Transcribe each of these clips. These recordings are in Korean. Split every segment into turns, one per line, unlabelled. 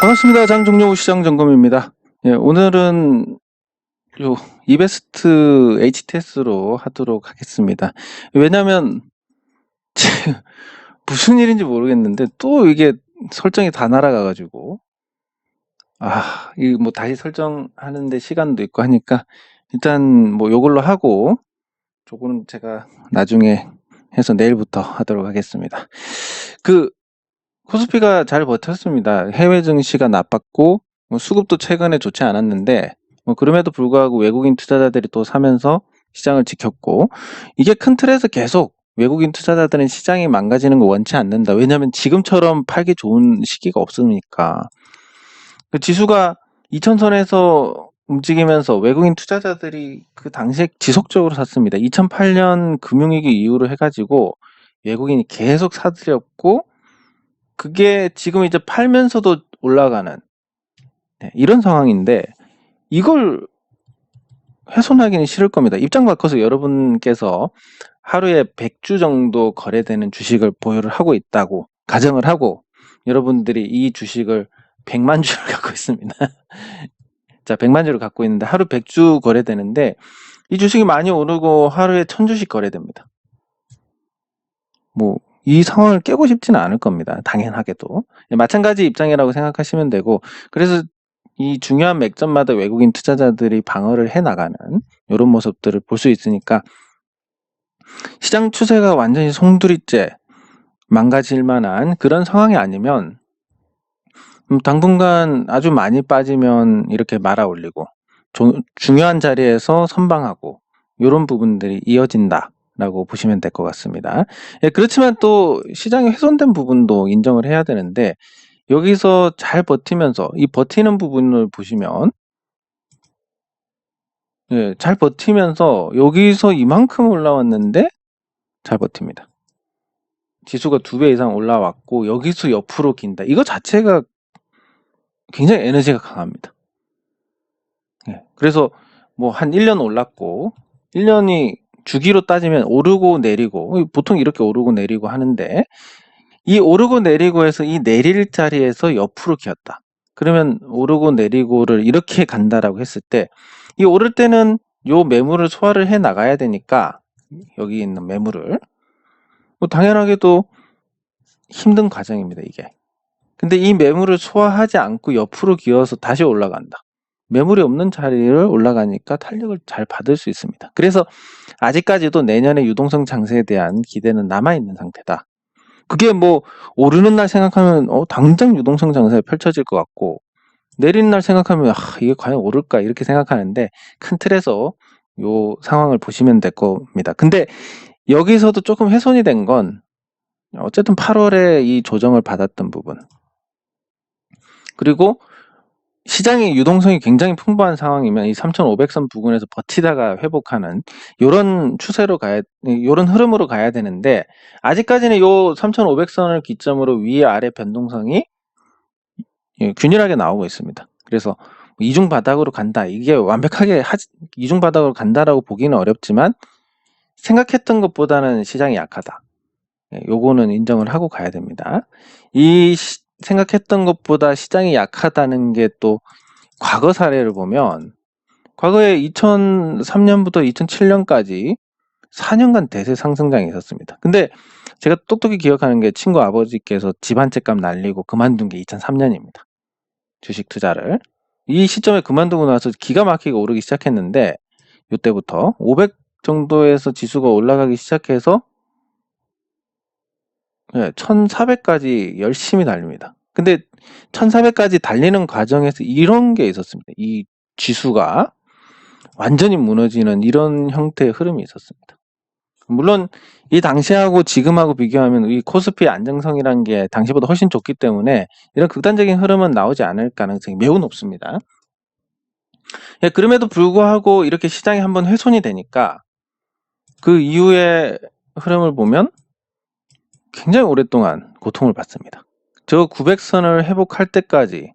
반갑습니다. 장종료 시장점검입니다. 예, 오늘은 요 이베스트 HTS로 하도록 하겠습니다. 왜냐면 지금 무슨 일인지 모르겠는데 또 이게 설정이 다 날아가가지고 이 뭐 다시 설정하는데 시간도 있고 하니까 일단 뭐 요걸로 하고 조금 제가 나중에 해서 내일부터 하도록 하겠습니다. 코스피가 잘 버텼습니다. 해외 증시가 나빴고 수급도 최근에 좋지 않았는데 그럼에도 불구하고 외국인 투자자들이 또 사면서 시장을 지켰고, 이게 큰 틀에서 계속 외국인 투자자들은 시장이 망가지는 거 원치 않는다. 왜냐하면 지금처럼 팔기 좋은 시기가 없으니까. 그 지수가 2000선에서 움직이면서 외국인 투자자들이 그 당시에 지속적으로 샀습니다. 2008년 금융위기 이후로 해가지고 외국인이 계속 사들였고, 그게 지금 이제 팔면서도 올라가는 이런 상황인데 이걸 훼손하기는 싫을 겁니다. 입장 바꿔서 여러분께서 하루에 100주 정도 거래되는 주식을 보유를 하고 있다고 가정을 하고, 여러분들이 이 주식을 100만 주를 갖고 있습니다. 자, 100만 주를 갖고 있는데 하루 100주 거래되는데 이 주식이 많이 오르고 하루에 1000주씩 거래됩니다. 뭐 이 상황을 깨고 싶지는 않을 겁니다. 당연하게도. 마찬가지 입장이라고 생각하시면 되고, 그래서 이 중요한 맥점마다 외국인 투자자들이 방어를 해나가는 이런 모습들을 볼 수 있으니까, 시장 추세가 완전히 송두리째 망가질 만한 그런 상황이 아니면 당분간 아주 많이 빠지면 이렇게 말아 올리고 중요한 자리에서 선방하고 이런 부분들이 이어진다라고 보시면 될 것 같습니다. 예, 그렇지만 또 시장이 훼손된 부분도 인정을 해야 되는데, 여기서 잘 버티면서 이 버티는 부분을 보시면, 예, 잘 버티면서 여기서 이만큼 올라왔는데 잘 버팁니다. 지수가 2배 이상 올라왔고 여기서 옆으로 긴다. 이거 자체가 굉장히 에너지가 강합니다. 예, 그래서 뭐 한 1년 올랐고, 1년이 주기로 따지면 오르고 내리고, 보통 이렇게 오르고 내리고 하는데, 이 오르고 내리고 해서 이 내릴 자리에서 옆으로 기었다. 그러면 오르고 내리고를 이렇게 간다라고 했을 때, 이 오를 때는 요 매물을 소화를 해 나가야 되니까, 여기 있는 매물을 뭐 당연하게도 힘든 과정입니다, 이게. 근데 이 매물을 소화하지 않고 옆으로 기어서 다시 올라간다. 매물이 없는 자리를 올라가니까 탄력을 잘 받을 수 있습니다. 그래서 아직까지도 내년에 유동성 장세에 대한 기대는 남아있는 상태다. 그게 뭐 오르는 날 생각하면 당장 유동성 장세가 펼쳐질 것 같고, 내리는 날 생각하면 이게 과연 오를까 이렇게 생각하는데, 큰 틀에서 요 상황을 보시면 될 겁니다. 근데 여기서도 조금 훼손이 된 건 어쨌든 8월에 이 조정을 받았던 부분, 그리고 시장의 유동성이 굉장히 풍부한 상황이면 이 3,500선 부근에서 버티다가 회복하는 요런 추세로 요런 흐름으로 가야 되는데, 아직까지는 요 3,500선을 기점으로 위아래 변동성이 균일하게 나오고 있습니다. 그래서 이중 바닥으로 간다, 이게 완벽하게 이중 바닥으로 간다라고 보기는 어렵지만 생각했던 것보다는 시장이 약하다. 요거는 인정을 하고 가야 됩니다. 생각했던 것보다 시장이 약하다는 게 또 과거 사례를 보면, 과거에 2003년부터 2007년까지 4년간 대세 상승장이 있었습니다. 근데 제가 똑똑히 기억하는 게, 친구 아버지께서 집 한 채 값 날리고 그만둔 게 2003년입니다. 주식 투자를. 이 시점에 그만두고 나서 기가 막히게 오르기 시작했는데, 이때부터 500 정도에서 지수가 올라가기 시작해서 1400까지 열심히 달립니다. 근데 1400까지 달리는 과정에서 이런 게 있었습니다. 이 지수가 완전히 무너지는 이런 형태의 흐름이 있었습니다. 물론 이 당시하고 지금하고 비교하면 이 코스피의 안정성이란 게 당시보다 훨씬 좋기 때문에 이런 극단적인 흐름은 나오지 않을 가능성이 매우 높습니다. 예, 그럼에도 불구하고 이렇게 시장이 한번 훼손이 되니까 그 이후의 흐름을 보면 굉장히 오랫동안 고통을 받습니다. 저 900선을 회복할 때까지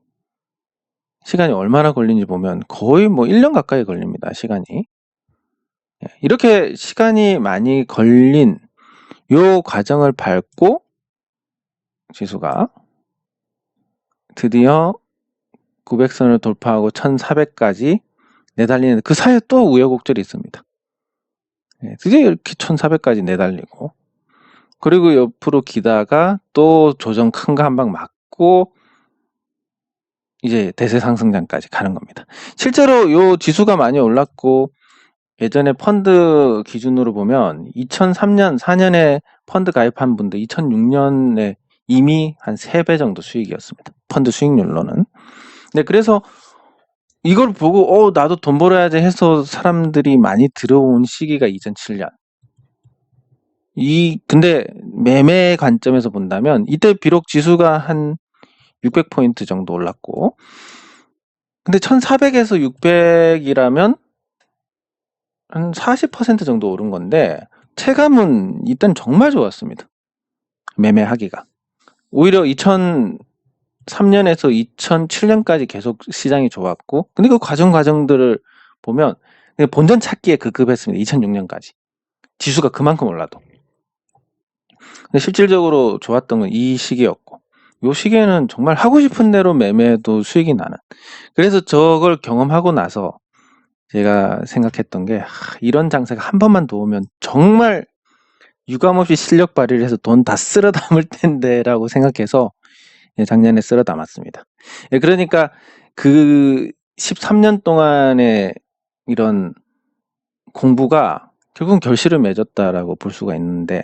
시간이 얼마나 걸리는지 보면 거의 뭐 1년 가까이 걸립니다, 시간이. 이렇게 시간이 많이 걸린 요 과정을 밟고 지수가 드디어 900선을 돌파하고 1400까지 내달리는 그 사이에 또 우여곡절이 있습니다. 드디어 이렇게 1400까지 내달리고, 그리고 옆으로 기다가 또 조정 큰 거 한 방 맞고 이제 대세 상승장까지 가는 겁니다. 실제로 요 지수가 많이 올랐고, 예전에 펀드 기준으로 보면 2003년, 4년에 펀드 가입한 분들 2006년에 이미 한 3배 정도 수익이었습니다. 펀드 수익률로는. 네, 그래서 이걸 보고 나도 돈 벌어야지 해서 사람들이 많이 들어온 시기가 2007년. 근데 매매 관점에서 본다면 이때 비록 지수가 한 600포인트 정도 올랐고, 근데 1400에서 600이라면 한 40% 정도 오른 건데, 체감은 이때는 정말 좋았습니다. 매매하기가. 오히려 2003년에서 2007년까지 계속 시장이 좋았고, 근데 그 과정들을 보면 본전 찾기에 급급했습니다. 2006년까지. 지수가 그만큼 올라도. 근데 실질적으로 좋았던 건 이 시기였고, 이 시기에는 정말 하고 싶은 대로 매매해도 수익이 나는. 그래서 저걸 경험하고 나서 제가 생각했던 게, 이런 장세가 한 번만 더 오면 정말 유감없이 실력 발휘를 해서 돈 다 쓸어 담을 텐데 라고 생각해서 작년에 쓸어 담았습니다. 그러니까 그 13년 동안의 이런 공부가 결국은 결실을 맺었다라고 볼 수가 있는데,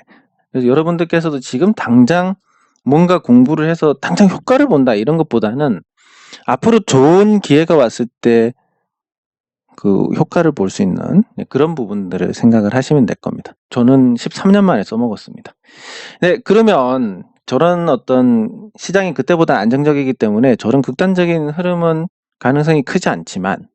그래서 여러분들께서도 지금 당장 뭔가 공부를 해서 당장 효과를 본다 이런 것보다는 앞으로 좋은 기회가 왔을 때 그 효과를 볼 수 있는 그런 부분들을 생각을 하시면 될 겁니다. 저는 13년 만에 써먹었습니다. 네, 그러면 저런 어떤 시장이 그때보다 안정적이기 때문에 저런 극단적인 흐름은 가능성이 크지 않지만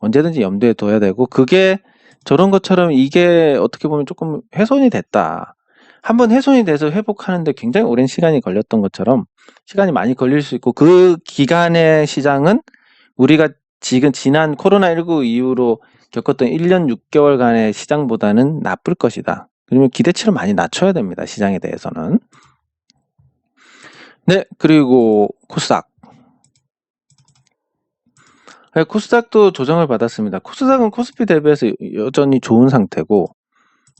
언제든지 염두에 둬야 되고, 그게 저런 것처럼 이게 어떻게 보면 조금 훼손이 됐다. 한번 훼손이 돼서 회복하는데 굉장히 오랜 시간이 걸렸던 것처럼 시간이 많이 걸릴 수 있고, 그 기간의 시장은 우리가 지금 지난 코로나19 이후로 겪었던 1년 6개월간의 시장보다는 나쁠 것이다. 그러면 기대치를 많이 낮춰야 됩니다. 시장에 대해서는. 네, 그리고 코스닥. 네, 코스닥도 조정을 받았습니다. 코스닥은 코스피 대비해서 여전히 좋은 상태고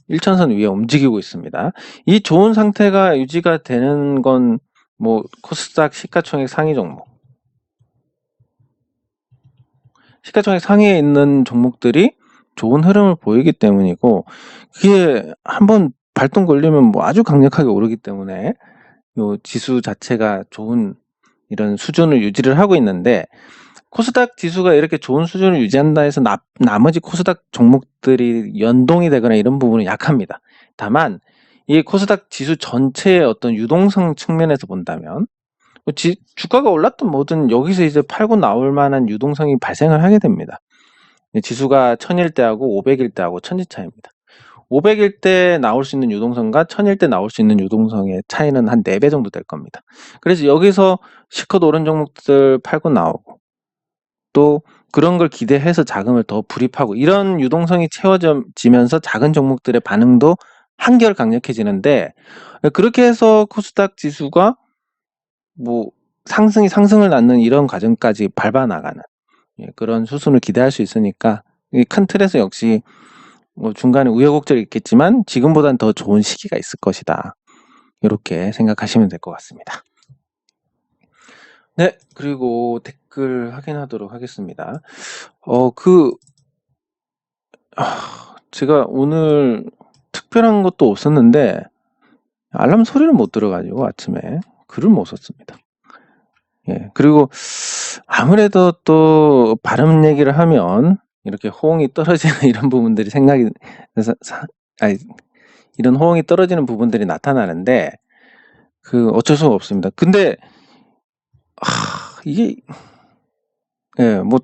1천선 위에 움직이고 있습니다. 이 좋은 상태가 유지가 되는 건 뭐 코스닥 시가총액 상위 종목, 시가총액 상위에 있는 종목들이 좋은 흐름을 보이기 때문이고, 그게 한번 발동 걸리면 뭐 아주 강력하게 오르기 때문에 요 지수 자체가 좋은 이런 수준을 유지를 하고 있는데, 코스닥 지수가 이렇게 좋은 수준을 유지한다 해서 나머지 코스닥 종목들이 연동이 되거나 이런 부분은 약합니다. 다만 이 코스닥 지수 전체의 어떤 유동성 측면에서 본다면 주가가 올랐든 뭐든 여기서 이제 팔고 나올 만한 유동성이 발생을 하게 됩니다. 지수가 1000일 때하고 500일 때하고 천지 차이입니다. 500일 때 나올 수 있는 유동성과 1000일 때 나올 수 있는 유동성의 차이는 한 4배 정도 될 겁니다. 그래서 여기서 실컷 오른 종목들 팔고 나오고, 또 그런 걸 기대해서 자금을 더 불입하고, 이런 유동성이 채워지면서 작은 종목들의 반응도 한결 강력해지는데, 그렇게 해서 코스닥 지수가 뭐 상승을 낳는 이런 과정까지 밟아 나가는 그런 수순을 기대할 수 있으니까, 큰 틀에서 역시 뭐 중간에 우여곡절이 있겠지만 지금보다는 더 좋은 시기가 있을 것이다. 이렇게 생각하시면 될 것 같습니다. 네, 그리고 댓글 확인하도록 하겠습니다. 제가 오늘 특별한 것도 없었는데 알람 소리를 못 들어가지고 아침에 글을 못 썼습니다. 그리고 아무래도 또 발음 얘기를 하면 이렇게 호응이 떨어지는 이런 부분들이 이런 호응이 떨어지는 부분들이 나타나는데 어쩔 수가 없습니다. 근데 이게 뭐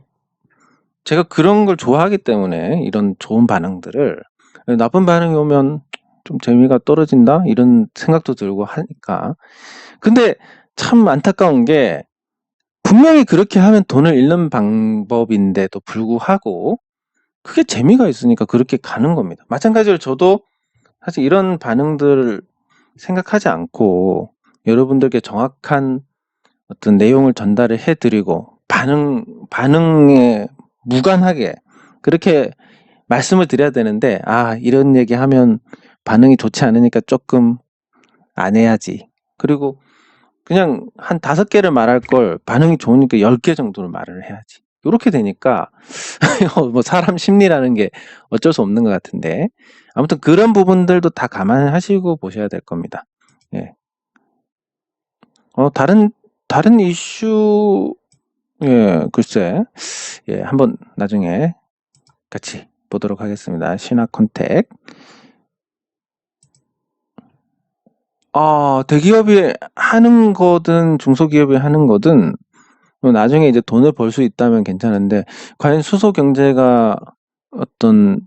제가 그런 걸 좋아하기 때문에 이런 좋은 반응들을, 나쁜 반응이 오면 좀 재미가 떨어진다 이런 생각도 들고 하니까. 근데 참 안타까운 게, 분명히 그렇게 하면 돈을 잃는 방법인데도 불구하고 그게 재미가 있으니까 그렇게 가는 겁니다. 마찬가지로 저도 사실 이런 반응들을 생각하지 않고 여러분들께 정확한 어떤 내용을 전달을 해드리고 반응에 무관하게 그렇게 말씀을 드려야 되는데, 이런 얘기 하면 반응이 좋지 않으니까 조금 안 해야지. 그리고 그냥 한 5개를 말할 걸 반응이 좋으니까 10개 정도를 말을 해야지. 요렇게 되니까 뭐 사람 심리라는 게 어쩔 수 없는 것 같은데, 아무튼 그런 부분들도 다 감안하시고 보셔야 될 겁니다. 예. 다른 이슈, 예, 글쎄, 예, 한번 나중에 같이 보도록 하겠습니다. 신화컨택. 대기업이 하는 거든 중소기업이 하는 거든 나중에 이제 돈을 벌 수 있다면 괜찮은데, 과연 수소 경제가 어떤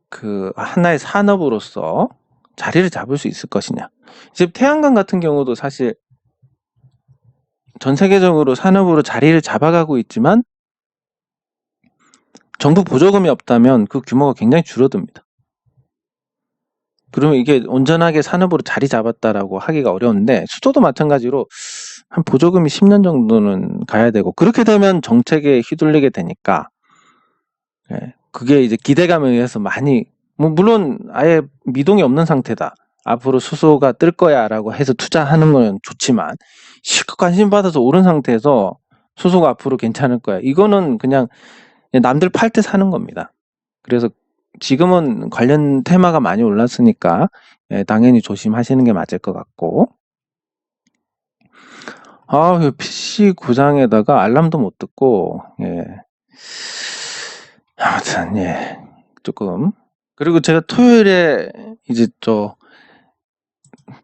그 하나의 산업으로서 자리를 잡을 수 있을 것이냐. 지금 태양광 같은 경우도 사실 전 세계적으로 산업으로 자리를 잡아가고 있지만 정부 보조금이 없다면 그 규모가 굉장히 줄어듭니다. 그러면 이게 온전하게 산업으로 자리 잡았다라고 하기가 어려운데, 수소도 마찬가지로 한 보조금이 10년 정도는 가야 되고, 그렇게 되면 정책에 휘둘리게 되니까, 예, 그게 이제 기대감에 의해서 많이, 물론 아예 미동이 없는 상태다, 앞으로 수소가 뜰 거야 라고 해서 투자하는 건 좋지만, 실컷 관심 받아서 오른 상태에서 수소가 앞으로 괜찮을 거야, 이거는 그냥 남들 팔 때 사는 겁니다. 그래서 지금은 관련 테마가 많이 올랐으니까 당연히 조심하시는 게 맞을 것 같고, PC 고장에다가 알람도 못 듣고, 예. 아무튼, 예, 조금. 그리고 제가 토요일에 이제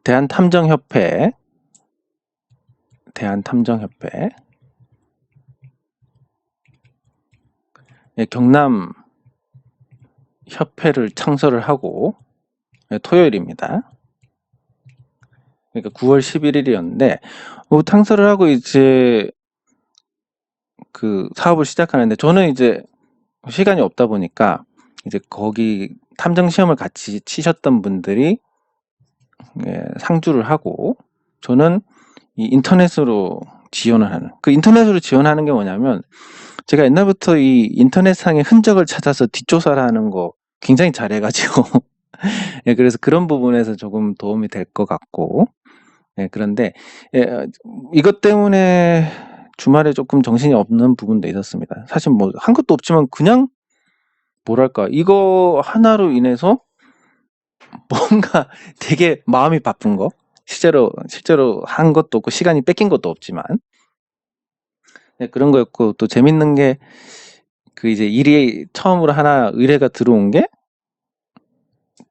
대한탐정협회, 예, 경남 협회를 창설을 하고, 예, 토요일입니다. 그러니까 9월 11일이었는데, 창설을 하고 이제 그 사업을 시작하는데, 저는 이제 시간이 없다 보니까 이제 거기 탐정 시험을 같이 치셨던 분들이 상주를 하고, 저는 이 인터넷으로 지원을 하는, 그 인터넷으로 지원하는 게 뭐냐면, 제가 옛날부터 이 인터넷상의 흔적을 찾아서 뒷조사를 하는 거 굉장히 잘해가지고 예, 그래서 그런 부분에서 조금 도움이 될 것 같고, 예, 그런데 이것 때문에 주말에 조금 정신이 없는 부분도 있었습니다. 사실 뭐 한 것도 없지만 그냥 뭐랄까, 이거 하나로 인해서 뭔가 되게 마음이 바쁜 거, 실제로 한 것도 없고 시간이 뺏긴 것도 없지만, 네, 그런 거였고, 또 재밌는 게 그 이제 일이 처음으로 하나 의뢰가 들어온 게,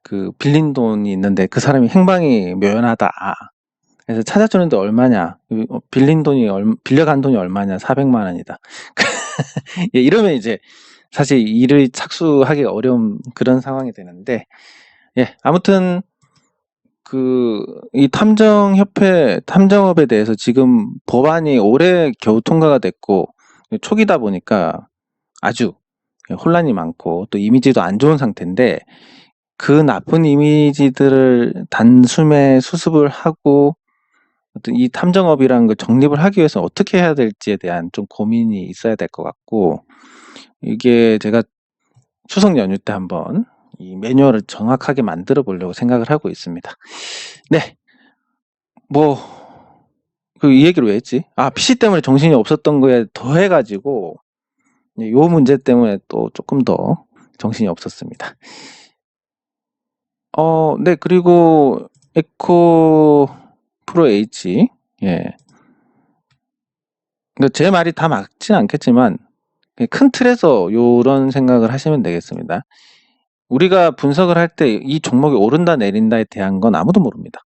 그 빌린 돈이 있는데 그 사람이 행방이 묘연하다. 그래서 찾아주는데 얼마냐, 빌려간 돈이 얼마냐, 400만 원이다. 예, 이러면 이제 사실 일을 착수하기 어려운 그런 상황이 되는데, 예, 아무튼 이 탐정업에 대해서 지금 법안이 올해 겨우 통과가 됐고, 초기다 보니까 아주 혼란이 많고 또 이미지도 안 좋은 상태인데, 그 나쁜 이미지들을 단숨에 수습을 하고 어떤 이 탐정업이라는 걸 정립을 하기 위해서 어떻게 해야 될지에 대한 좀 고민이 있어야 될 것 같고, 이게 제가 추석 연휴 때 한번 이 매뉴얼을 정확하게 만들어 보려고 생각을 하고 있습니다. 네, 이 얘기를 왜 했지? PC 때문에 정신이 없었던 거에 더해가지고 요 문제 때문에 또 조금 더 정신이 없었습니다. 네, 그리고 에코 프로 H, 예. 제 말이 다 맞진 않겠지만 큰 틀에서 요런 생각을 하시면 되겠습니다. 우리가 분석을 할 때 이 종목이 오른다 내린다에 대한 건 아무도 모릅니다.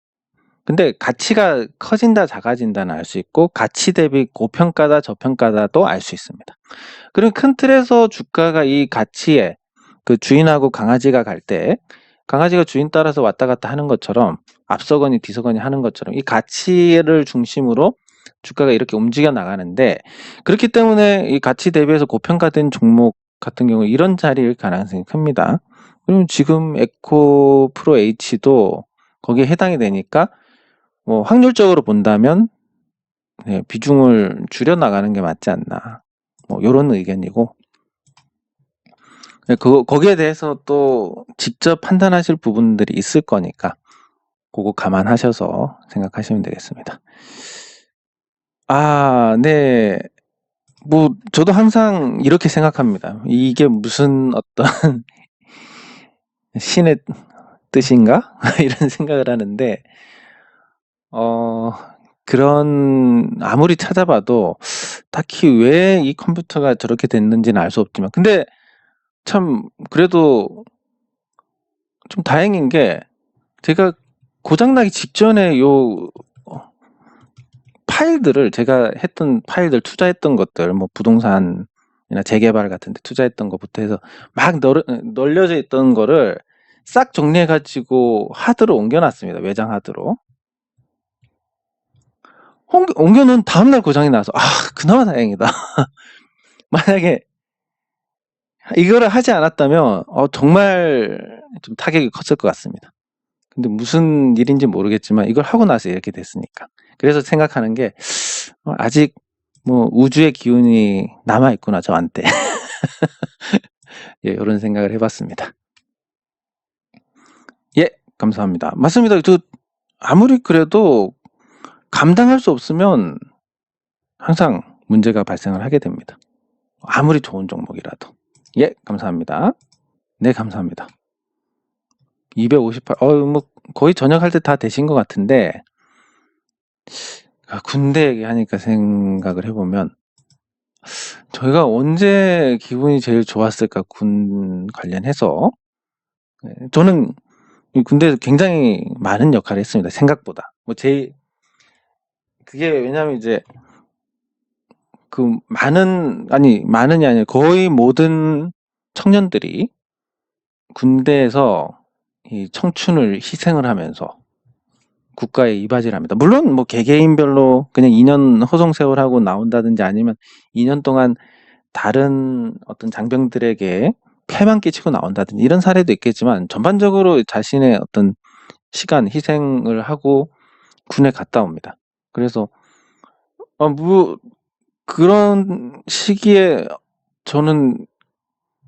근데 가치가 커진다 작아진다는 알 수 있고, 가치 대비 고평가다 저평가다도 알 수 있습니다. 그리고 큰 틀에서 주가가 이 가치에, 그 주인하고 강아지가 갈 때 강아지가 주인 따라서 왔다 갔다 하는 것처럼, 앞서거니 뒤서거니 하는 것처럼 이 가치를 중심으로 주가가 이렇게 움직여 나가는데, 그렇기 때문에 이 가치 대비해서 고평가된 종목 같은 경우 이런 자리일 가능성이 큽니다. 그럼 지금 에코 프로 H도 거기에 해당이 되니까, 뭐 확률적으로 본다면 비중을 줄여 나가는 게 맞지 않나. 뭐 요런 의견이고. 거기에 대해서 또 직접 판단하실 부분들이 있을 거니까 그거 감안하셔서 생각하시면 되겠습니다. 네. 뭐 저도 항상 이렇게 생각합니다. 이게 무슨 어떤 신의 뜻인가? 이런 생각을 하는데 그런 아무리 찾아봐도 딱히 왜 이 컴퓨터가 저렇게 됐는지는 알 수 없지만 근데 참 그래도 좀 다행인 게 제가 고장나기 직전에 요 파일들을 제가 했던 파일들 투자했던 것들 뭐 부동산이나 재개발 같은 데 투자했던 것부터 해서 막 널려져 있던 거를 싹 정리해 가지고 하드로 옮겨 놨습니다. 외장 하드로. 옮겨 놓은 다음날 고장이 나서 그나마 다행이다. 만약에 이거를 하지 않았다면 정말 좀 타격이 컸을 것 같습니다. 근데 무슨 일인지 모르겠지만 이걸 하고 나서 이렇게 됐으니까. 그래서 생각하는 게 아직 뭐 우주의 기운이 남아 있구나 저한테. 예, 이런 생각을 해봤습니다. 예, 감사합니다. 맞습니다. 아무리 그래도 감당할 수 없으면 항상 문제가 발생을 하게 됩니다. 아무리 좋은 종목이라도. 예, 감사합니다. 네, 감사합니다. 258, 뭐 거의 전역할 때 다 되신 것 같은데 군대 얘기하니까 생각을 해보면 저희가 언제 기분이 제일 좋았을까 군 관련해서 저는 군대에서 굉장히 많은 역할을 했습니다. 생각보다 그게 왜냐면 이제 많은이 아니라 거의 모든 청년들이 군대에서 이 청춘을 희생을 하면서 국가에 이바지를 합니다. 물론 뭐 개개인별로 그냥 2년 허송세월하고 나온다든지 아니면 2년 동안 다른 어떤 장병들에게 폐만 끼치고 나온다든지 이런 사례도 있겠지만 전반적으로 자신의 어떤 시간 희생을 하고 군에 갔다 옵니다. 그래서 뭐 그런 시기에 저는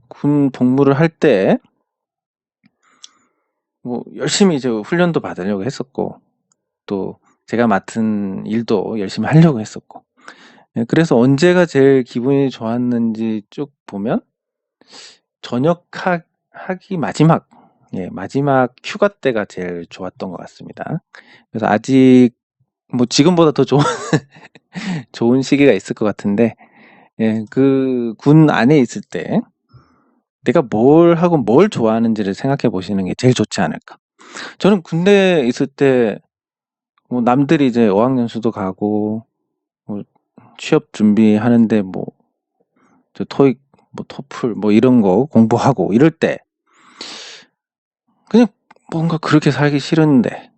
군 복무를 할 때 뭐 열심히 이제 훈련도 받으려고 했었고 또 제가 맡은 일도 열심히 하려고 했었고 그래서 언제가 제일 기분이 좋았는지 쭉 보면 전역하기 마지막 휴가 때가 제일 좋았던 것 같습니다. 그래서 아직 뭐 지금보다 더 좋은 시기가 있을 것 같은데 그 군 안에 있을 때 내가 뭘 하고 뭘 좋아하는지를 생각해 보시는 게 제일 좋지 않을까. 저는 군대에 있을 때 뭐 남들이 이제 어학연수도 가고 뭐 취업 준비하는데 뭐 토익 뭐 토플 뭐 이런 거 공부하고 이럴 때 그냥 뭔가 그렇게 살기 싫은데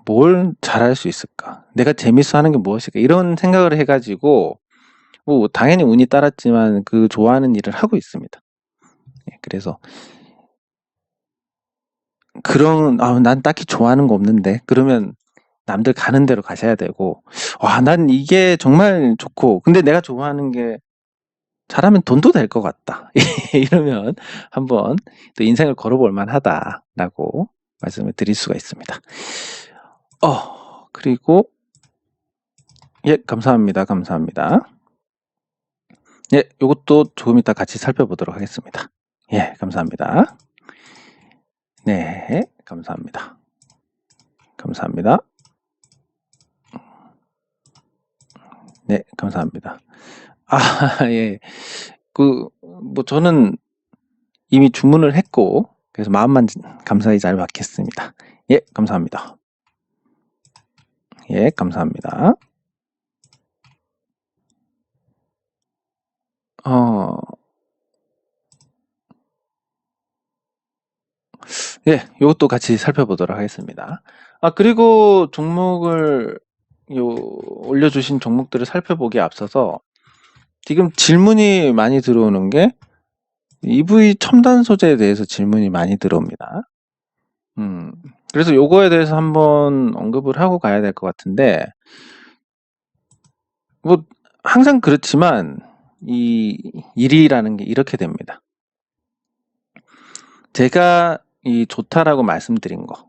뭘 잘할 수 있을까? 내가 재밌어 하는 게 무엇일까? 이런 생각을 해가지고 뭐 당연히 운이 따랐지만 그 좋아하는 일을 하고 있습니다. 그래서 난 딱히 좋아하는 거 없는데 그러면 남들 가는 대로 가셔야 되고 난 이게 정말 좋고 근데 내가 좋아하는 게 잘하면 돈도 될 것 같다. 이러면 한번 또 인생을 걸어볼 만하다라고 말씀을 드릴 수가 있습니다. 그리고 예, 감사합니다. 예, 요것도 조금 이따 같이 살펴보도록 하겠습니다. 예, 감사합니다. 네, 감사합니다. 네, 감사합니다. 예. 뭐 저는 이미 주문을 했고, 그래서 마음만 감사히 잘 받겠습니다. 예, 감사합니다. 예, 감사합니다. 예, 이것도 같이 살펴보도록 하겠습니다. 그리고 올려주신 종목들을 살펴보기에 앞서서 지금 질문이 많이 들어오는 게 EV 첨단 소재에 대해서 질문이 많이 들어옵니다. 그래서 요거에 대해서 한번 언급을 하고 가야 될 것 같은데 뭐 항상 그렇지만 이 일이라는 게 이렇게 됩니다. 제가 이 좋다라고 말씀드린 거,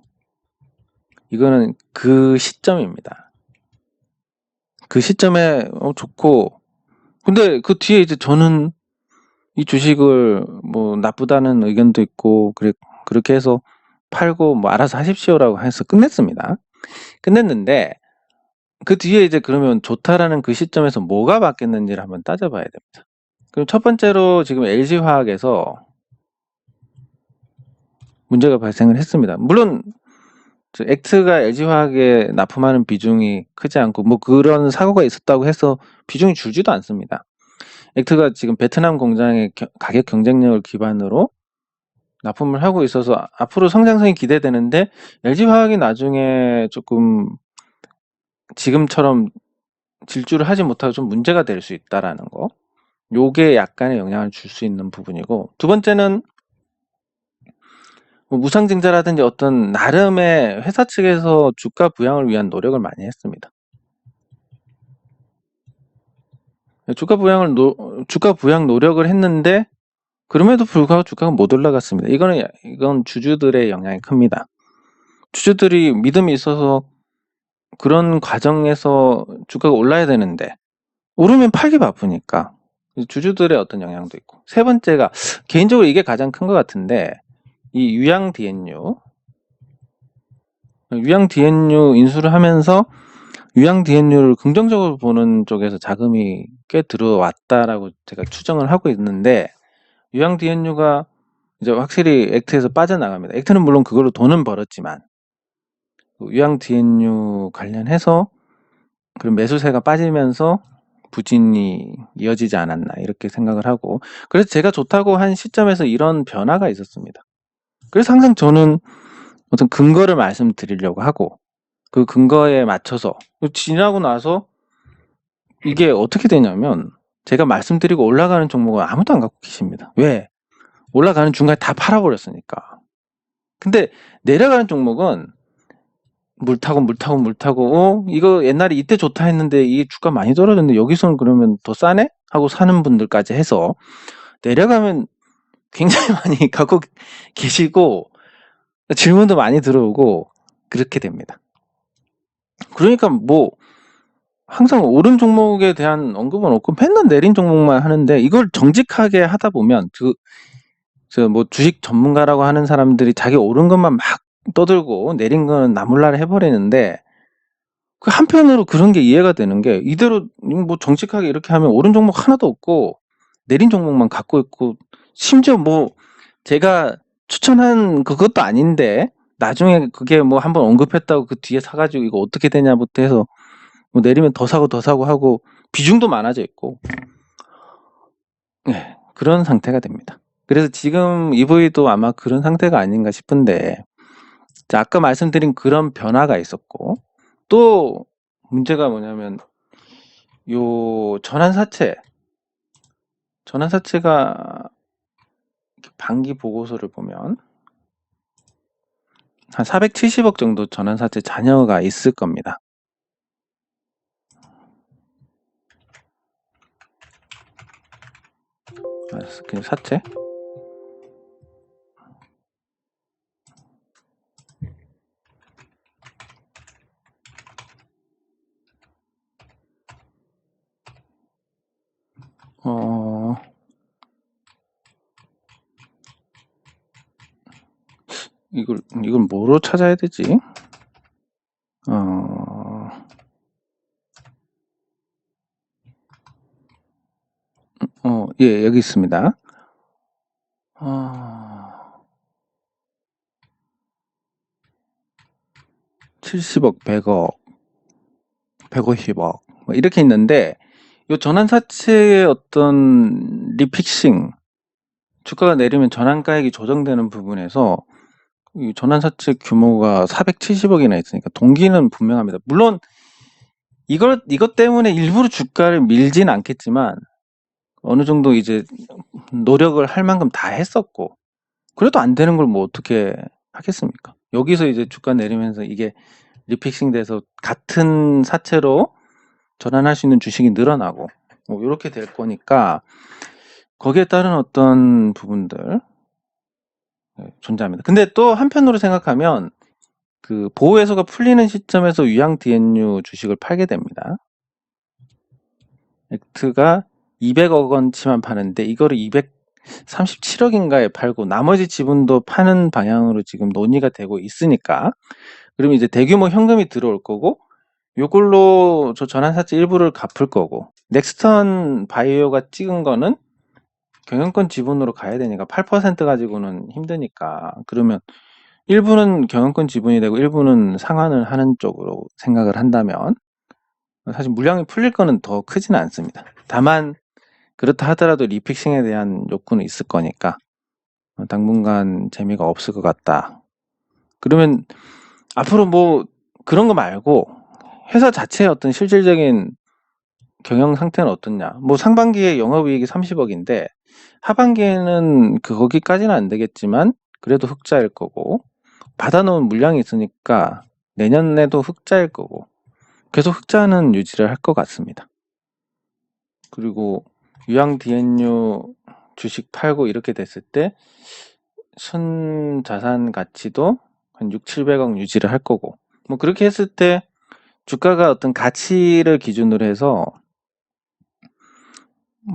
이거는 그 시점입니다. 그 시점에 좋고, 근데 그 뒤에 이제 저는 이 주식을 뭐 나쁘다는 의견도 있고 그렇게 해서 팔고 뭐 알아서 하십시오라고 해서 끝냈습니다. 끝냈는데 그 뒤에 이제 그러면 좋다라는 그 시점에서 뭐가 바뀌었는지를 한번 따져봐야 됩니다. 그럼 첫 번째로 지금 LG화학에서 문제가 발생을 했습니다. 물론 액트가 LG화학에 납품하는 비중이 크지 않고 뭐 그런 사고가 있었다고 해서 비중이 줄지도 않습니다. 액트가 지금 베트남 공장의 가격 경쟁력을 기반으로 납품을 하고 있어서 앞으로 성장성이 기대되는데 LG화학이 나중에 조금 지금처럼 질주를 하지 못하고 좀 문제가 될 수 있다라는 거, 요게 약간의 영향을 줄 수 있는 부분이고, 두 번째는 뭐 무상증자라든지 어떤 나름의 회사 측에서 주가 부양을 위한 노력을 많이 했습니다. 주가 부양 노력을 했는데 그럼에도 불구하고 주가가 못 올라갔습니다. 이건 주주들의 영향이 큽니다. 주주들이 믿음이 있어서 그런 과정에서 주가가 올라야 되는데 오르면 팔기 바쁘니까 주주들의 어떤 영향도 있고, 세 번째가 개인적으로 이게 가장 큰 것 같은데, 이 유양 DNU 인수를 하면서 유양 DNU를 긍정적으로 보는 쪽에서 자금이 꽤 들어왔다라고 제가 추정을 하고 있는데, 유양 DNU가 이제 확실히 액트에서 빠져나갑니다. 액트는 물론 그걸로 돈은 벌었지만 유양 DNU 관련해서 그런 매수세가 빠지면서 부진이 이어지지 않았나 이렇게 생각을 하고, 그래서 제가 좋다고 한 시점에서 이런 변화가 있었습니다. 그래서 항상 저는 어떤 근거를 말씀드리려고 하고, 그 근거에 맞춰서 지나고 나서 이게 어떻게 되냐면, 제가 말씀드리고 올라가는 종목은 아무도 안 갖고 계십니다. 왜? 올라가는 중간에 다 팔아버렸으니까. 근데 내려가는 종목은 물 타고 이거 옛날에 이때 좋다 했는데 이 주가 많이 떨어졌는데 여기서는 그러면 더 싸네? 하고 사는 분들까지 해서 내려가면 굉장히 많이 갖고 계시고 질문도 많이 들어오고 그렇게 됩니다. 그러니까 뭐 항상 오른 종목에 대한 언급은 없고 맨날 내린 종목만 하는데, 이걸 정직하게 하다 보면 뭐 주식 전문가라고 하는 사람들이 자기 오른 것만 막 떠들고 내린 거는 나몰라라 해버리는데, 그 한편으로 그런 게 이해가 되는 게, 이대로 뭐 정직하게 이렇게 하면 오른 종목 하나도 없고 내린 종목만 갖고 있고, 심지어 뭐 제가 추천한 그것도 아닌데 나중에 그게 뭐 한번 언급했다고 그 뒤에 사가지고 이거 어떻게 되냐부터 해서 뭐 내리면 더 사고 하고 비중도 많아져 있고, 네, 그런 상태가 됩니다. 그래서 지금 EV도 아마 그런 상태가 아닌가 싶은데, 자, 아까 말씀드린 그런 변화가 있었고, 또 문제가 뭐냐면 요 전환사채가 반기 보고서를 보면 한 470억 정도 전환사채 잔여가 있을 겁니다. 그냥 사채. 이걸 뭐로 찾아야 되지? 예, 여기 있습니다. 70억, 100억, 150억 뭐 이렇게 있는데, 이 전환사채의 어떤 리픽싱, 주가가 내리면 전환가액이 조정되는 부분에서 이 전환사채 규모가 470억이나 있으니까 동기는 분명합니다. 물론 이것 때문에 일부러 주가를 밀진 않겠지만 어느 정도 이제 노력을 할 만큼 다 했었고, 그래도 안 되는 걸 뭐 어떻게 하겠습니까? 여기서 이제 주가 내리면서 이게 리픽싱 돼서 같은 사채로 전환할 수 있는 주식이 늘어나고 뭐 이렇게 될 거니까 거기에 따른 어떤 부분들 존재합니다. 근데 또 한편으로 생각하면 그 보호해소가 풀리는 시점에서 유양 DNU 주식을 팔게 됩니다. 액트가 200억 원치만 파는데 이거를 237억인가에 팔고 나머지 지분도 파는 방향으로 지금 논의가 되고 있으니까 그러면 이제 대규모 현금이 들어올 거고 요걸로 저 전환사채 일부를 갚을 거고 넥스턴 바이오가 찍은 거는 경영권 지분으로 가야 되니까 8% 가지고는 힘드니까 그러면 일부는 경영권 지분이 되고 일부는 상환을 하는 쪽으로 생각을 한다면 사실 물량이 풀릴 거는 더 크지는 않습니다. 다만 그렇다 하더라도 리픽싱에 대한 욕구는 있을 거니까 당분간 재미가 없을 것 같다. 그러면 앞으로 뭐 그런 거 말고 회사 자체의 어떤 실질적인 경영 상태는 어떻냐? 뭐 상반기에 영업이익이 30억인데 하반기에는 거기까지는 안 되겠지만 그래도 흑자일 거고 받아놓은 물량이 있으니까 내년에도 흑자일 거고 계속 흑자는 유지를 할 것 같습니다. 그리고 유양 DNU 주식 팔고 이렇게 됐을 때 순자산 가치도 한 6, 700억 유지를 할 거고 뭐 그렇게 했을 때 주가가 어떤 가치를 기준으로 해서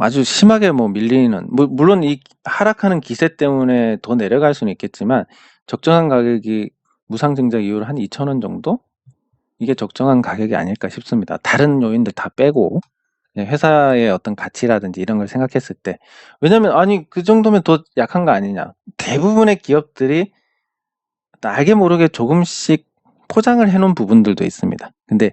아주 심하게 뭐 밀리는 물론 이 하락하는 기세 때문에 더 내려갈 수는 있겠지만 적정한 가격이 무상증자 이후로 한 2,000원 정도? 이게 적정한 가격이 아닐까 싶습니다. 다른 요인들 다 빼고 회사의 어떤 가치라든지 이런 걸 생각했을 때 왜냐면 아니 그 정도면 더 약한 거 아니냐. 대부분의 기업들이 알게 모르게 조금씩 포장을 해놓은 부분들도 있습니다. 근데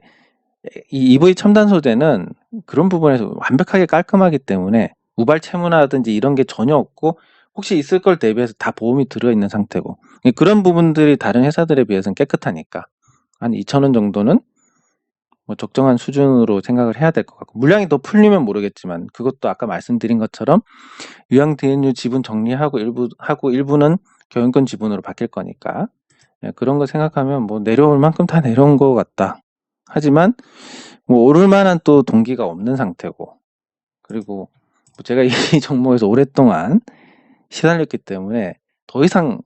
이 EV 첨단 소재는 그런 부분에서 완벽하게 깔끔하기 때문에 우발 채무라든지 이런 게 전혀 없고 혹시 있을 걸 대비해서 다 보험이 들어있는 상태고 그런 부분들이 다른 회사들에 비해서는 깨끗하니까 한 2,000원 정도는 뭐 적정한 수준으로 생각을 해야 될 것 같고 물량이 더 풀리면 모르겠지만 그것도 아까 말씀드린 것처럼 유양 DNU 지분 정리하고 일부는 경영권 지분으로 바뀔 거니까 그런 거 생각하면 뭐 내려올 만큼 다 내려온 것 같다. 하지만 뭐 오를 만한 또 동기가 없는 상태고 그리고 제가 이 종목에서 오랫동안 시달렸기 때문에 더 이상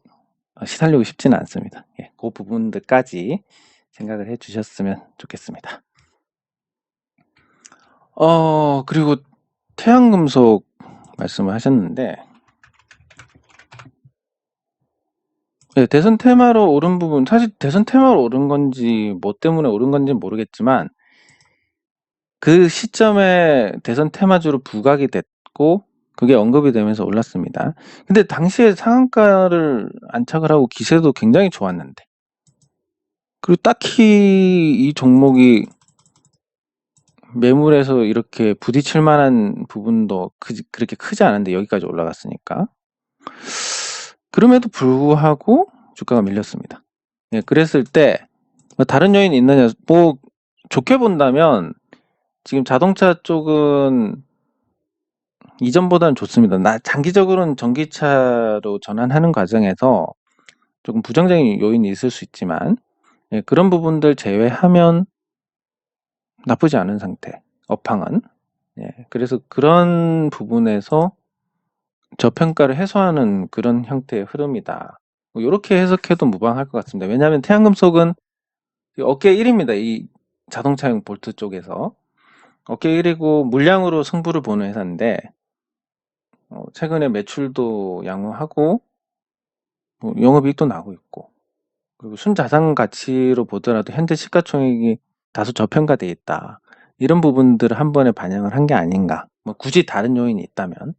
시달리고 싶지는 않습니다. 그 부분들까지 생각을 해주셨으면 좋겠습니다. 그리고 태양금속 말씀을 하셨는데 대선 테마로 오른 부분 사실 대선 테마로 오른 건지 뭐 때문에 오른 건지는 모르겠지만 그 시점에 대선 테마주로 부각이 됐고 그게 언급이 되면서 올랐습니다. 근데 당시에 상한가를 안착을 하고 기세도 굉장히 좋았는데 그리고 딱히 이 종목이 매물에서 이렇게 부딪힐 만한 부분도 그렇게 크지 않은데 여기까지 올라갔으니까 그럼에도 불구하고 주가가 밀렸습니다. 그랬을 때 다른 요인이 있느냐 뭐 좋게 본다면 지금 자동차 쪽은 이전보다는 좋습니다. 장기적으로는 전기차로 전환하는 과정에서 조금 부정적인 요인이 있을 수 있지만 그런 부분들 제외하면 나쁘지 않은 상태. 업황은. 그래서 그런 부분에서 저평가를 해소하는 그런 형태의 흐름이다. 이렇게 해석해도 무방할 것 같습니다. 왜냐하면 태양금속은 업계 1위입니다. 이 자동차용 볼트 쪽에서. 업계 1위고 물량으로 승부를 보는 회사인데 최근에 매출도 양호하고 영업이익도 나고 있고 그리고 순자산 가치로 보더라도 현재 시가총액이 다소 저평가돼 있다. 이런 부분들을 한 번에 반영을 한 게 아닌가. 뭐 굳이 다른 요인이 있다면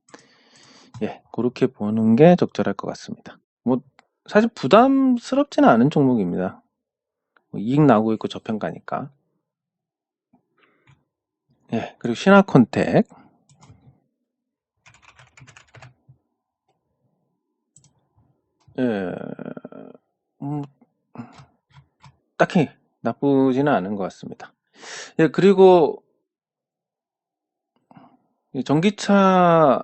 그렇게 보는 게 적절할 것 같습니다. 뭐 사실 부담스럽지는 않은 종목입니다. 이익 나고 있고 저평가니까. 그리고 신화콘텍. 딱히 나쁘지는 않은 것 같습니다. 그리고 전기차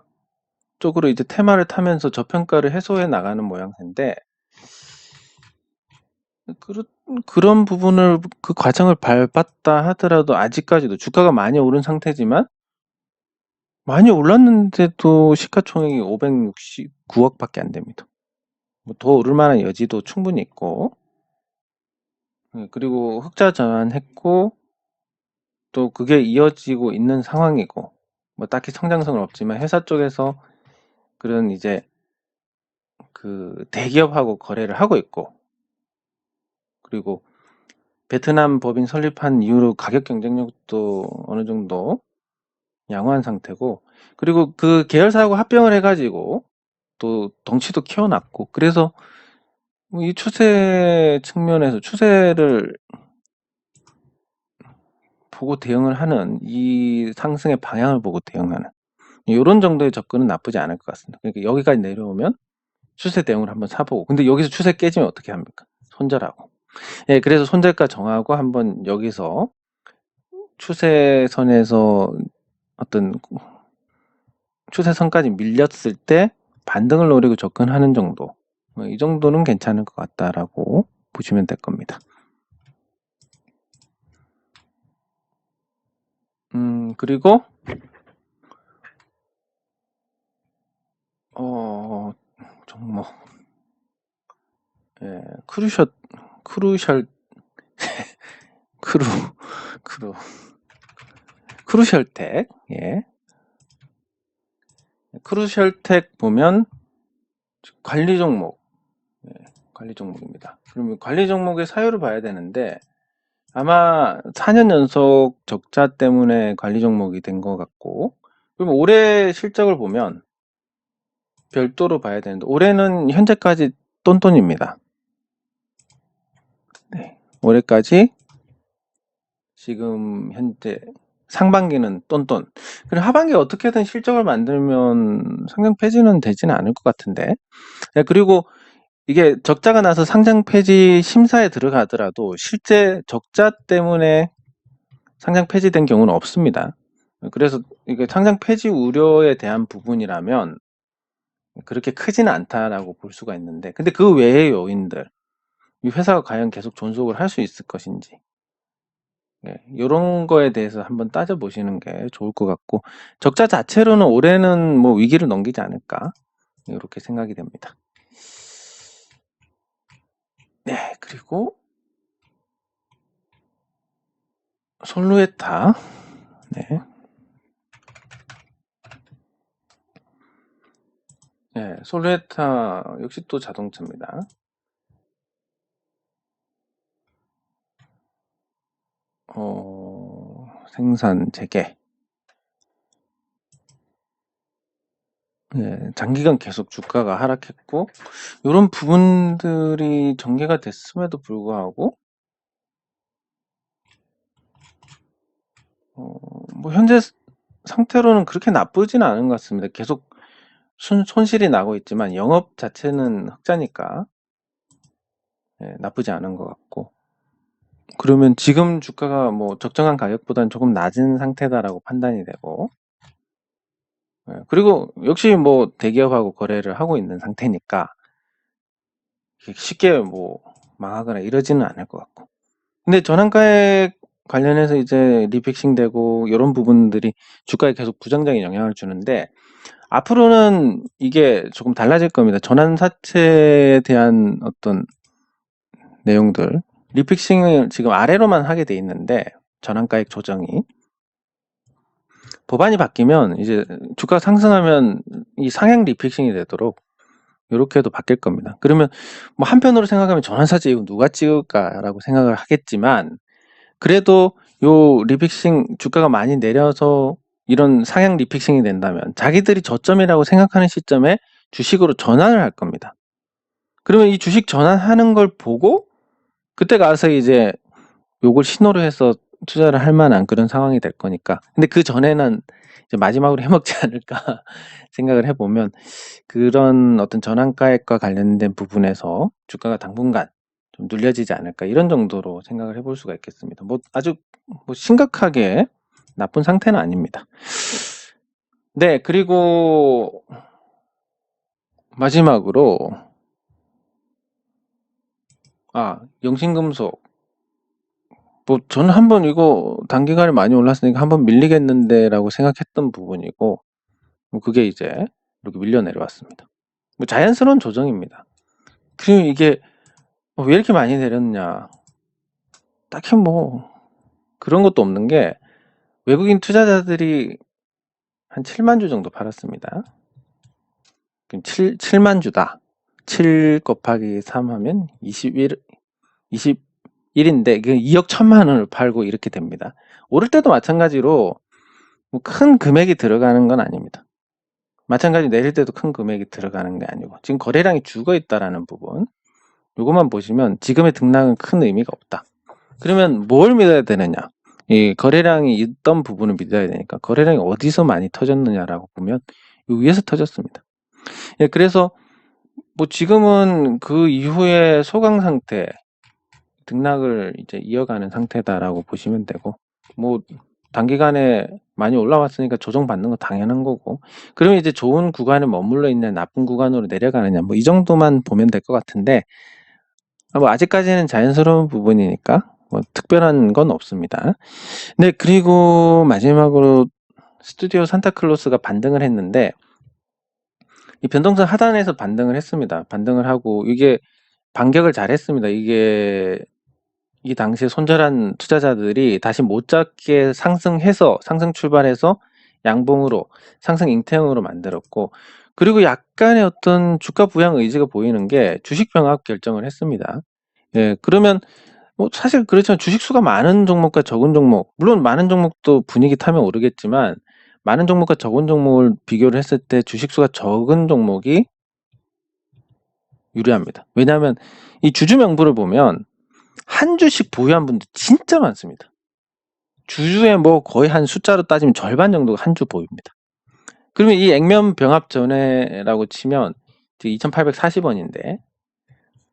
쪽으로 이제 테마를 타면서 저평가를 해소해 나가는 모양새인데 그런 부분을 그 과정을 밟았다 하더라도 아직까지도 주가가 많이 오른 상태지만 많이 올랐는데도 시가총액이 569억밖에 안 됩니다. 뭐 더 오를 만한 여지도 충분히 있고, 그리고 흑자 전환했고 또 그게 이어지고 있는 상황이고, 뭐 딱히 성장성은 없지만 회사 쪽에서 그런 이제 그 대기업하고 거래를 하고 있고, 그리고 베트남 법인 설립한 이후로 가격 경쟁력도 어느 정도 양호한 상태고, 그리고 그 계열사하고 합병을 해가지고 또 덩치도 키워놨고, 그래서 이 추세 측면에서 추세를 보고 대응을 하는, 이 상승의 방향을 보고 대응하는 이런 정도의 접근은 나쁘지 않을 것 같습니다. 그러니까 여기까지 내려오면 추세 대응을 한번 사보고, 근데 여기서 추세 깨지면 어떻게 합니까? 손절하고. 예, 그래서 손절가 정하고 한번 여기서 추세선에서 어떤 추세선까지 밀렸을 때 반등을 노리고 접근하는 정도, 이 정도는 괜찮을 것 같다라고 보시면 될 겁니다. 그리고 종목, 예, 크루셜 크루 크루 크루셜텍, 예, 크루셜텍 보면 관리 종목, 예, 관리 종목입니다. 그러면 관리 종목의 사유를 봐야 되는데, 아마 4년 연속 적자 때문에 관리 종목이 된 것 같고, 그럼 올해 실적을 보면 별도로 봐야 되는데, 올해는 현재까지 똔똔입니다. 네, 올해까지 지금 현재 상반기는 똔똔. 그리고 하반기에 어떻게든 실적을 만들면 상장 폐지는 되지는 않을 것 같은데. 네, 그리고 이게 적자가 나서 상장 폐지 심사에 들어가더라도 실제 적자 때문에 상장 폐지된 경우는 없습니다. 그래서 이게 상장 폐지 우려에 대한 부분이라면 그렇게 크지는 않다라고 볼 수가 있는데, 근데 그 외의 요인들, 이 회사가 과연 계속 존속을 할 수 있을 것인지, 이런 거에 대해서 한번 따져보시는 게 좋을 것 같고, 적자 자체로는 올해는 뭐 위기를 넘기지 않을까, 이렇게 생각이 됩니다. 네, 그리고 솔루에타, 네, 네, 솔루에타 역시 또 자동차입니다. 생산 재개, 장기간 계속 주가가 하락했고, 이런 부분들이 전개가 됐음에도 불구하고 뭐 현재 상태로는 그렇게 나쁘지는 않은 것 같습니다. 계속 손실이 나고 있지만 영업 자체는 흑자니까 나쁘지 않은 것 같고, 그러면 지금 주가가 뭐 적정한 가격보다는 조금 낮은 상태다라고 판단이 되고, 그리고 역시 뭐 대기업하고 거래를 하고 있는 상태니까 쉽게 뭐 망하거나 이러지는 않을 것 같고, 근데 전환가액 관련해서 이제 리픽싱 되고 이런 부분들이 주가에 계속 부정적인 영향을 주는데, 앞으로는 이게 조금 달라질 겁니다. 전환사채에 대한 어떤 내용들, 리픽싱을 지금 아래로만 하게 돼 있는데, 전환가액 조정이 법안이 바뀌면 이제 주가 상승하면 이 상향 리픽싱이 되도록 이렇게도 바뀔 겁니다. 그러면 뭐 한편으로 생각하면 전환사채 이거 누가 찍을까라고 생각을 하겠지만, 그래도 요 리픽싱 주가가 많이 내려서 이런 상향 리픽싱이 된다면 자기들이 저점이라고 생각하는 시점에 주식으로 전환을 할 겁니다. 그러면 이 주식 전환하는 걸 보고 그때 가서 이제 요걸 신호로 해서 투자를 할 만한 그런 상황이 될 거니까. 근데 그 전에는 이제 마지막으로 해먹지 않을까 생각을 해보면, 그런 어떤 전환가액과 관련된 부분에서 주가가 당분간 좀 눌려지지 않을까, 이런 정도로 생각을 해볼 수가 있겠습니다. 뭐 아주 뭐 심각하게 나쁜 상태는 아닙니다. 네, 그리고 마지막으로 영신금속. 뭐 저는 한번 이거 단기간에 많이 올랐으니까 한번 밀리겠는데라고 생각했던 부분이고, 뭐 그게 이제 이렇게 밀려 내려왔습니다. 뭐 자연스러운 조정입니다. 그리고 이게 왜 이렇게 많이 내렸냐? 딱히 뭐 그런 것도 없는 게, 외국인 투자자들이 한 7만 주 정도 팔았습니다. 그럼 7만 주다. 7 곱하기 3 하면 21인데 2억 1천만 원을 팔고 이렇게 됩니다. 오를 때도 마찬가지로 뭐 큰 금액이 들어가는 건 아닙니다. 마찬가지로 내릴 때도 큰 금액이 들어가는 게 아니고, 지금 거래량이 죽어 있다라는 부분, 요것만 보시면 지금의 등락은 큰 의미가 없다. 그러면 뭘 믿어야 되느냐? 이 거래량이 있던 부분을 믿어야 되니까, 거래량이 어디서 많이 터졌느냐라고 보면 요 위에서 터졌습니다. 예, 그래서 뭐 지금은 그 이후에 소강 상태, 등락을 이제 이어가는 상태다라고 보시면 되고, 뭐 단기간에 많이 올라왔으니까 조정받는 거 당연한 거고, 그러면 이제 좋은 구간에 머물러 있는 나쁜 구간으로 내려가느냐, 뭐 이 정도만 보면 될 것 같은데, 뭐 아직까지는 자연스러운 부분이니까 뭐 특별한 건 없습니다. 네, 그리고 마지막으로 스튜디오 산타클로스가 반등을 했는데, 이 변동성 하단에서 반등을 했습니다. 반등을 하고 이게 반격을 잘 했습니다. 이게 이 당시에 손절한 투자자들이 다시 못 잡게 상승해서, 상승 출발해서 양봉으로, 상승 잉태형으로 만들었고, 그리고 약간의 어떤 주가 부양 의지가 보이는 게 주식 병합 결정을 했습니다. 예, 그러면 뭐 사실 그렇지만 주식 수가 많은 종목과 적은 종목, 물론 많은 종목도 분위기 타면 오르겠지만, 많은 종목과 적은 종목을 비교를 했을 때 주식 수가 적은 종목이 유리합니다. 왜냐하면 이 주주 명부를 보면 한 주씩 보유한 분들 진짜 많습니다. 주주의 뭐 거의 한 숫자로 따지면 절반 정도가 한 주 보유입니다. 그러면 이 액면 병합 전에라고 치면 2,840원인데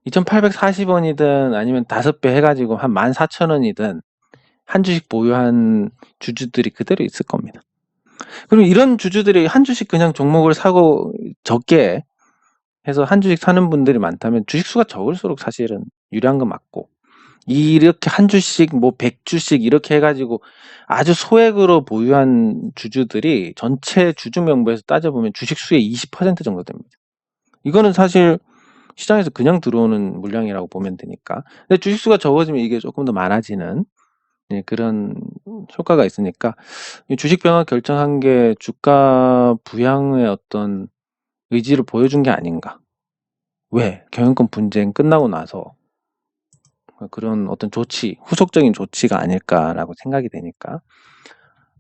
2,840원이든 아니면 5배 해가지고 한 14,000원이든 한 주씩 보유한 주주들이 그대로 있을 겁니다. 그럼 이런 주주들이 한 주씩 그냥 종목을 사고 적게 해서 한 주씩 사는 분들이 많다면 주식 수가 적을수록 사실은 유리한 건 맞고, 이렇게 한 주씩 뭐 100주씩 이렇게 해가지고 아주 소액으로 보유한 주주들이 전체 주주 명부에서 따져보면 주식 수의 20% 정도 됩니다. 이거는 사실 시장에서 그냥 들어오는 물량이라고 보면 되니까. 근데 주식 수가 적어지면 이게 조금 더 많아지는, 네, 그런 효과가 있으니까, 이 주식 병합 결정한 게 주가 부양의 어떤 의지를 보여준 게 아닌가. 왜? 경영권 분쟁 끝나고 나서 그런 어떤 조치, 후속적인 조치가 아닐까라고 생각이 되니까.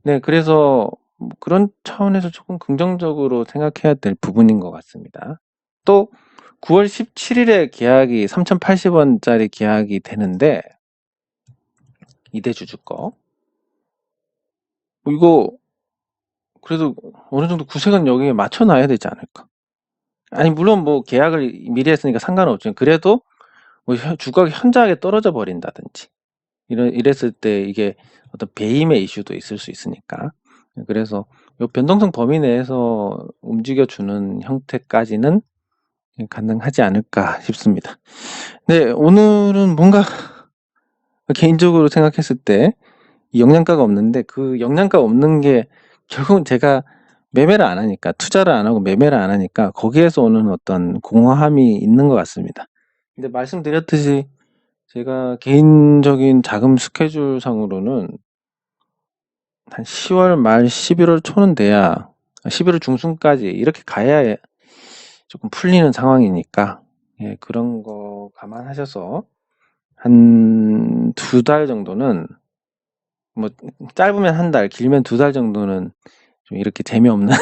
네, 그래서 뭐 그런 차원에서 조금 긍정적으로 생각해야 될 부분인 것 같습니다. 또 9월 17일에 계약이 3,080원짜리 계약이 되는데, 이대주주 거. 이거 그래도 어느 정도 구색은 여기에 맞춰놔야 되지 않을까. 아니 물론 뭐 계약을 미리 했으니까 상관은 없지만, 그래도 뭐 주가가 현저하게 떨어져 버린다든지 이랬을 때 이게 어떤 배임의 이슈도 있을 수 있으니까. 그래서 요 변동성 범위 내에서 움직여주는 형태까지는 가능하지 않을까 싶습니다. 네, 오늘은 뭔가 개인적으로 생각했을 때 영양가가 없는데, 그 영양가 없는 게 결국은 제가 매매를 안 하니까, 투자를 안 하고 매매를 안 하니까 거기에서 오는 어떤 공허함이 있는 것 같습니다. 근데 말씀드렸듯이 제가 개인적인 자금 스케줄 상으로는 한 10월 말 11월 초는 돼야, 11월 중순까지 이렇게 가야 조금 풀리는 상황이니까, 예, 그런 거 감안하셔서 한 2달 정도는, 뭐 짧으면 1달, 길면 2달 정도는 좀 이렇게 재미없는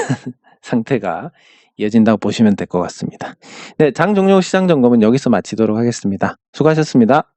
상태가 이어진다고 보시면 될 것 같습니다. 네, 장 종료 시장 점검은 여기서 마치도록 하겠습니다. 수고하셨습니다.